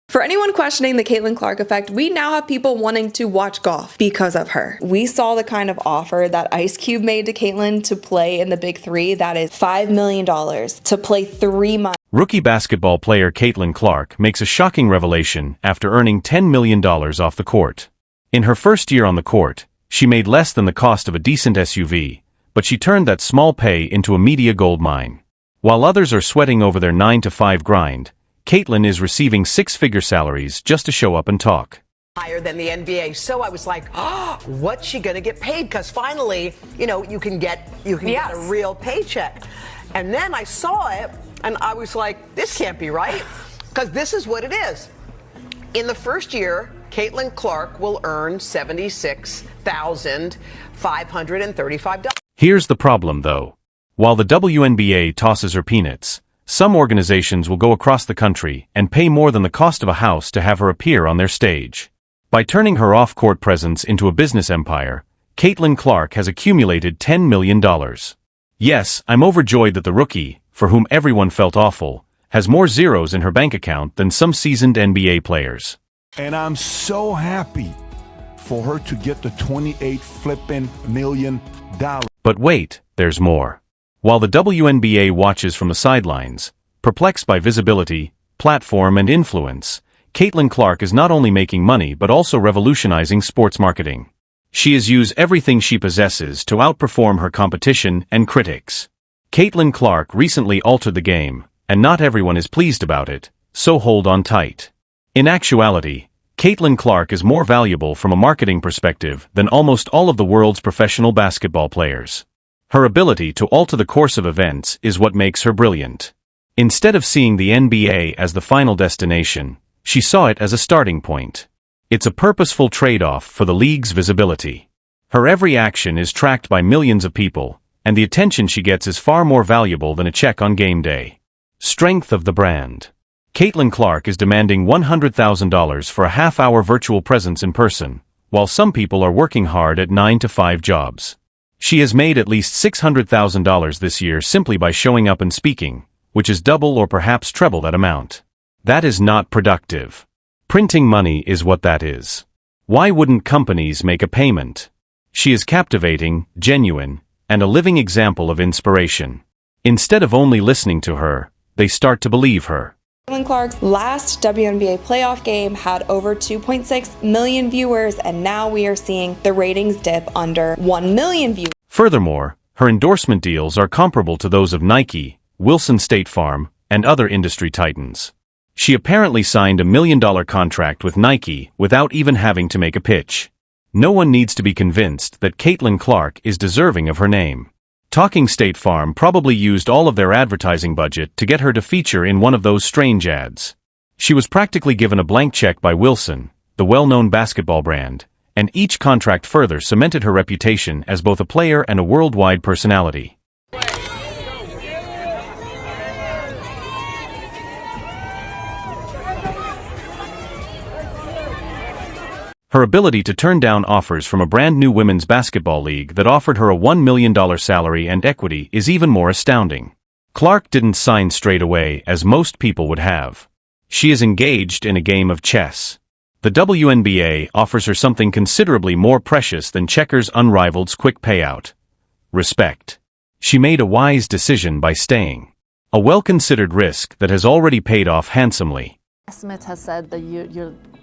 For anyone questioning the Caitlin Clark effect, we now have people wanting to watch golf because of her. We saw the kind of offer that Ice Cube made to Caitlin to play in the Big Three. That is $5 million to play 3 months. Rookie basketball player Caitlin Clark makes a shocking revelation after earning $10 million off the court. In her first year on the court, she made less than the cost of a decent SUV, but she turned that small pay into a media gold mine. While others are sweating over their 9-to-5 grind, Caitlin is receiving 6-figure salaries just to show up and talk. Higher than the NBA, so I was like, oh, what's she gonna get paid? Because finally, you can get a real paycheck. And then I saw it, and I was like, this can't be right, because this is what it is. In the first year, Caitlin Clark will earn $76,535. Here's the problem, though. While the WNBA tosses her peanuts, some organizations will go across the country and pay more than the cost of a house to have her appear on their stage. By turning her off-court presence into a business empire, Caitlin Clark has accumulated $10 million. Yes, I'm overjoyed that the rookie, for whom everyone felt awful, has more zeros in her bank account than some seasoned NBA players. And I'm so happy for her to get the $28 million. But wait, there's more. While the WNBA watches from the sidelines, perplexed by visibility, platform and influence, Caitlin Clark is not only making money but also revolutionizing sports marketing. She has used everything she possesses to outperform her competition and critics. Caitlin Clark recently altered the game, and not everyone is pleased about it, so hold on tight. In actuality, Caitlin Clark is more valuable from a marketing perspective than almost all of the world's professional basketball players. Her ability to alter the course of events is what makes her brilliant. Instead of seeing the NBA as the final destination, she saw it as a starting point. It's a purposeful trade-off for the league's visibility. Her every action is tracked by millions of people, and the attention she gets is far more valuable than a check on game day. Strength of the brand. Caitlin Clark is demanding $100,000 for a half-hour virtual presence in person, while some people are working hard at 9-to-5 jobs. She has made at least $600,000 this year simply by showing up and speaking, which is double or perhaps treble that amount. That is not productive. Printing money is what that is. Why wouldn't companies make a payment? She is captivating, genuine, and a living example of inspiration. Instead of only listening to her, they start to believe her. Caitlin Clark's last WNBA playoff game had over 2.6 million viewers, and now we are seeing the ratings dip under 1 million viewers. Furthermore, her endorsement deals are comparable to those of Nike, Wilson State Farm, and other industry titans. She apparently signed a $1 million contract with Nike without even having to make a pitch. No one needs to be convinced that Caitlin Clark is deserving of her name. Talking State Farm probably used all of their advertising budget to get her to feature in one of those strange ads. She was practically given a blank check by Wilson, the well-known basketball brand, and each contract further cemented her reputation as both a player and a worldwide personality. Her ability to turn down offers from a brand new women's basketball league that offered her a $1 million salary and equity is even more astounding. Clark didn't sign straight away as most people would have. She is engaged in a game of chess. The WNBA offers her something considerably more precious than checkers' unrivaled quick payout: respect. She made a wise decision by staying. A well-considered risk that has already paid off handsomely. Estimates has said that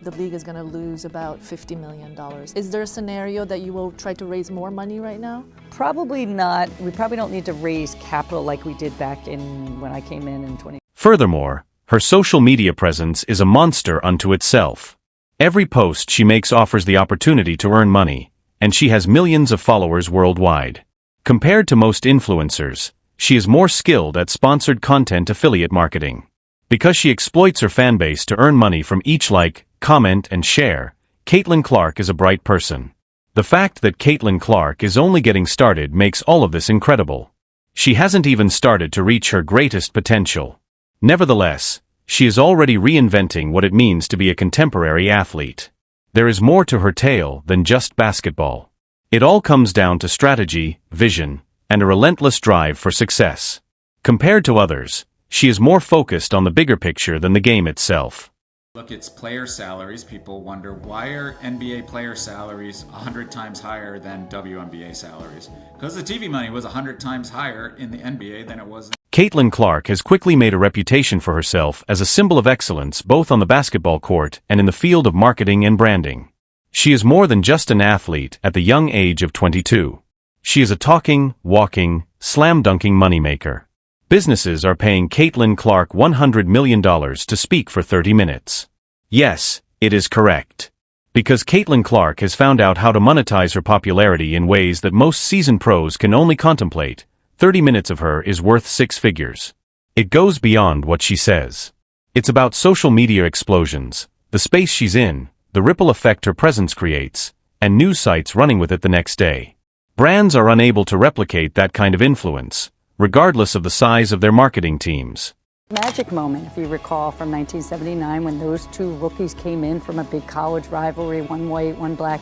the league is going to lose about $50 million. Is there a scenario that you will try to raise more money right now? Probably not. We probably don't need to raise capital like we did back when I came in 20. Furthermore, her social media presence is a monster unto itself. Every post she makes offers the opportunity to earn money, and she has millions of followers worldwide. Compared to most influencers, she is more skilled at sponsored content affiliate marketing. Because she exploits her fanbase to earn money from each like, comment, and share, Caitlin Clark is a bright person. The fact that Caitlin Clark is only getting started makes all of this incredible. She hasn't even started to reach her greatest potential. Nevertheless, she is already reinventing what it means to be a contemporary athlete. There is more to her tale than just basketball. It all comes down to strategy, vision, and a relentless drive for success. Compared to others, she is more focused on the bigger picture than the game itself. Look, it's player salaries. People wonder, why are NBA player salaries 100 times higher than WNBA salaries? Because the TV money was 100 times higher in the NBA than it was. Caitlin Clark has quickly made a reputation for herself as a symbol of excellence both on the basketball court and in the field of marketing and branding. She is more than just an athlete at the young age of 22. She is a talking, walking, slam-dunking moneymaker. Businesses are paying Caitlin Clark $100 million to speak for 30 minutes. Yes, it is correct. Because Caitlin Clark has found out how to monetize her popularity in ways that most seasoned pros can only contemplate, 30 minutes of her is worth 6 figures. It goes beyond what she says. It's about social media explosions, the space she's in, the ripple effect her presence creates, and news sites running with it the next day. Brands are unable to replicate that kind of influence, regardless of the size of their marketing teams. Magic moment, if you recall, from 1979 when those two rookies came in from a big college rivalry, one white, one black.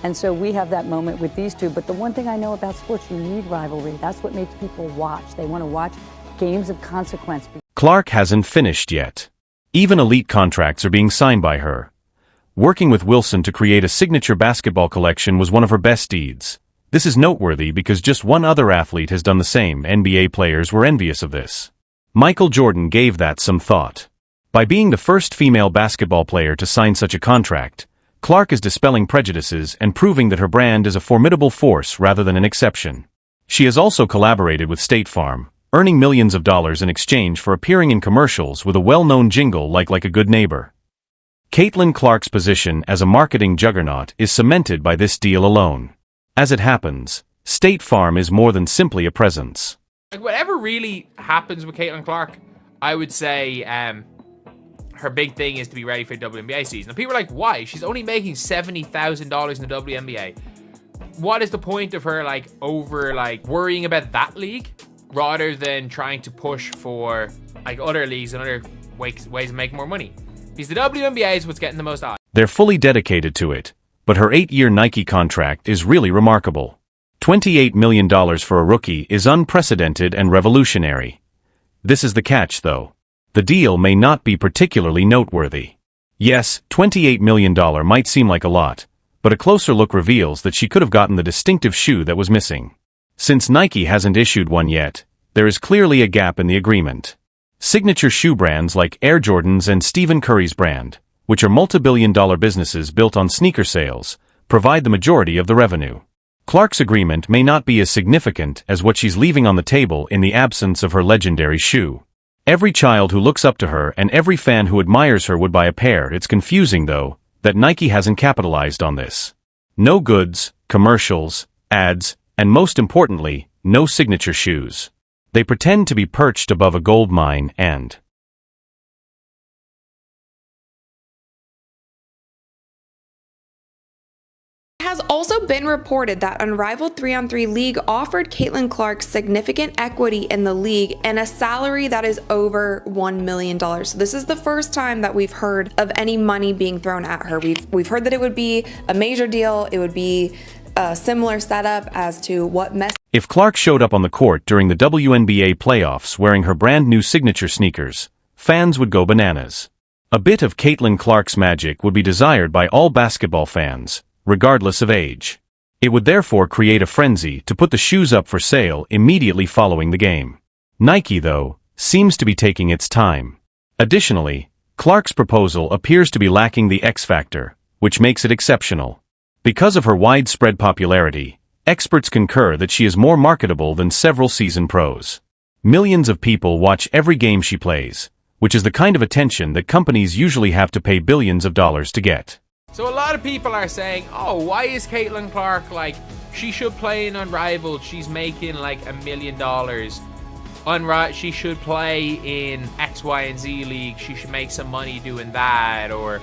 And so we have that moment with these two. But the one thing I know about sports, you need rivalry. That's what makes people watch. They want to watch games of consequence. Clark hasn't finished yet. Even elite contracts are being signed by her. Working with Wilson to create a signature basketball collection was one of her best deeds. This is noteworthy because just one other athlete has done the same. NBA players were envious of this. Michael Jordan gave that some thought. By being the first female basketball player to sign such a contract, Clark is dispelling prejudices and proving that her brand is a formidable force rather than an exception. She has also collaborated with State Farm, earning millions of dollars in exchange for appearing in commercials with a well-known jingle like a good neighbor. Caitlin Clark's position as a marketing juggernaut is cemented by this deal alone. As it happens, State Farm is more than simply a presence. Like, whatever really happens with Caitlin Clark, I would say her big thing is to be ready for the WNBA season. And people are like, why? She's only making $70,000 in the WNBA. What is the point of her worrying about that league rather than trying to push for other leagues and other ways of making more money? Because the WNBA is what's getting the most eyes. They're fully dedicated to it, but her 8-year Nike contract is really remarkable. $28 million for a rookie is unprecedented and revolutionary. This is the catch, though. The deal may not be particularly noteworthy. Yes, $28 million might seem like a lot, but a closer look reveals that she could have gotten the distinctive shoe that was missing. Since Nike hasn't issued one yet, there is clearly a gap in the agreement. Signature shoe brands like Air Jordans and Stephen Curry's brand, which are multi-billion-dollar businesses built on sneaker sales, provide the majority of the revenue. Clark's agreement may not be as significant as what she's leaving on the table in the absence of her legendary shoe. Every child who looks up to her and every fan who admires her would buy a pair. It's confusing, though, that Nike hasn't capitalized on this. No goods, commercials, ads, and most importantly, no signature shoes. They pretend to be perched above a gold mine and It has also been reported that Unrivaled 3-on-3 League offered Caitlin Clark significant equity in the league and a salary that is over $1 million. So this is the first time that we've heard of any money being thrown at her. We've heard that it would be a major deal. It would be a similar setup as to what If Clark showed up on the court during the WNBA playoffs wearing her brand new signature sneakers, fans would go bananas. A bit of Caitlin Clark's magic would be desired by all basketball fans, regardless of age. It would therefore create a frenzy to put the shoes up for sale immediately following the game. Nike, though, seems to be taking its time. Additionally, Clark's proposal appears to be lacking the X factor, which makes it exceptional. Because of her widespread popularity, experts concur that she is more marketable than several seasoned pros. Millions of people watch every game she plays, which is the kind of attention that companies usually have to pay billions of dollars to get. So a lot of people are saying, oh, why is Caitlin Clark she should play in Unrivaled, she's making $1 million. She should play in X, Y, and Z league, she should make some money doing that, or,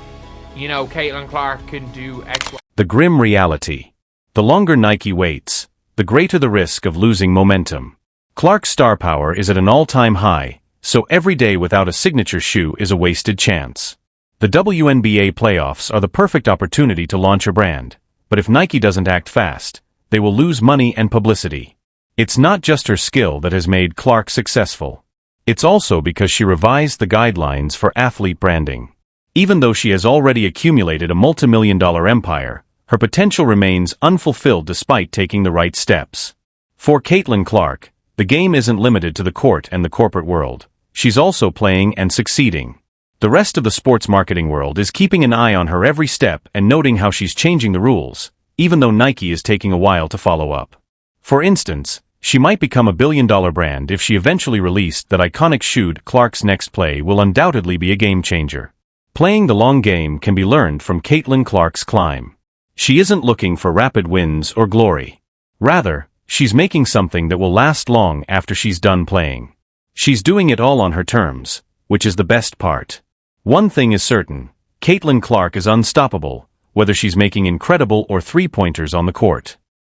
Caitlin Clark can do X, Y. The grim reality. The longer Nike waits, the greater the risk of losing momentum. Clark's star power is at an all-time high, so every day without a signature shoe is a wasted chance. The WNBA playoffs are the perfect opportunity to launch her brand, but if Nike doesn't act fast, they will lose money and publicity. It's not just her skill that has made Clark successful. It's also because she revised the guidelines for athlete branding. Even though she has already accumulated a multi-million-dollar empire, her potential remains unfulfilled despite taking the right steps. For Caitlin Clark, the game isn't limited to the court and the corporate world. She's also playing and succeeding. The rest of the sports marketing world is keeping an eye on her every step and noting how she's changing the rules, even though Nike is taking a while to follow up. For instance, she might become a billion-dollar brand if she eventually released that iconic shoe. Clark's next play will undoubtedly be a game-changer. Playing the long game can be learned from Caitlin Clark's climb. She isn't looking for rapid wins or glory. Rather, she's making something that will last long after she's done playing. She's doing it all on her terms, which is the best part. One thing is certain, Caitlin Clark is unstoppable, whether she's making incredible or three-pointers on the court.